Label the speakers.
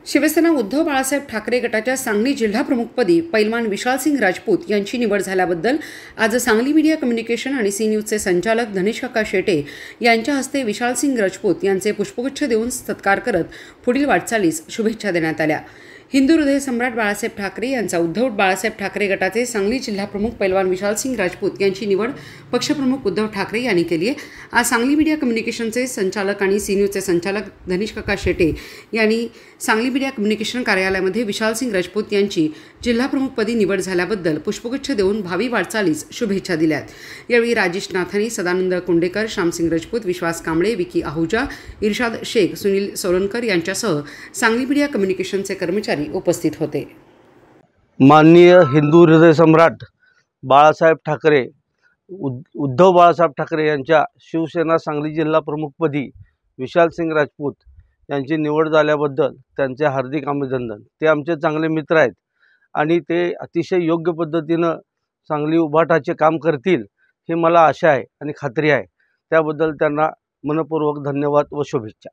Speaker 1: शिवसेना उद्धव बाळासाहेब ठाकरे गटाच्या सांगली जिल्हाप्रमुखपदी पैलवान विशालसिंग राजपूत यांची निवड झाल्याबद्दल आज सांगली मीडिया कम्युनिकेशन आणि सी न्यूजचे संचालक धनेशकाका शेटे यांच्या हस्ते विशालसिंग राजपूत यांचे पुष्पगुच्छ देऊन सत्कार करत पुढील वाटचालीस शुभेच्छा देण्यात आल्या। हिंदू हृदय सम्राट बाळासाहेब ठाकरे यांचा उद्धव बाळासाहेब ठाकरे गटाचे सांगली जिल्हाप्रमुख पैलवान विशालसिंग राजपूत यांची निवड पक्षप्रमुख उद्धव ठाकरे यांनी केली आहे। आज सांगली मीडिया कम्युनिकेशनचे संचालक आणि सी न्यूजचे संचालक धनेशकाका शेटे यांनी सांगली मीडिया कम्युनिकेशन कार्यालयामध्ये विशालसिंग राजपूत यांची जिल्हाप्रमुखपदी निवड झाल्याबद्दल पुष्पगुच्छ देऊन भावी वाटचालीस शुभेच्छा दिल्यात। यावेळी राजेश नाथानी, सदानंद कुंडेकर, श्यामसिंग राजपूत, विश्वास कांबळे, विकी आहुजा, इर्शाद शेख, सुनील सोलनकर यांच्यासह सांगली मीडिया कम्युनिकेशनचे कर्मचारी उपस्थित होते।
Speaker 2: माननीय हिंदू हृदय सम्राट बाळासाहेब ठाकरे उद्धव बाळासाहेब ठाकरे यांच्या शिवसेना सांगली जिल्हा प्रमुखपदी विशालसिंग राजपूत यांची निवड झाल्याबद्दल त्यांचे हार्दिक अभिनंदन। ते आमचे चांगले मित्र आहेत आणि ते अतिशय योग्य पद्धतीनं सांगली उभाटाचे काम करतील हे मला आशा आहे आणि खात्री आहे। त्याबद्दल त्यांना मनपूर्वक धन्यवाद व शुभेच्छा।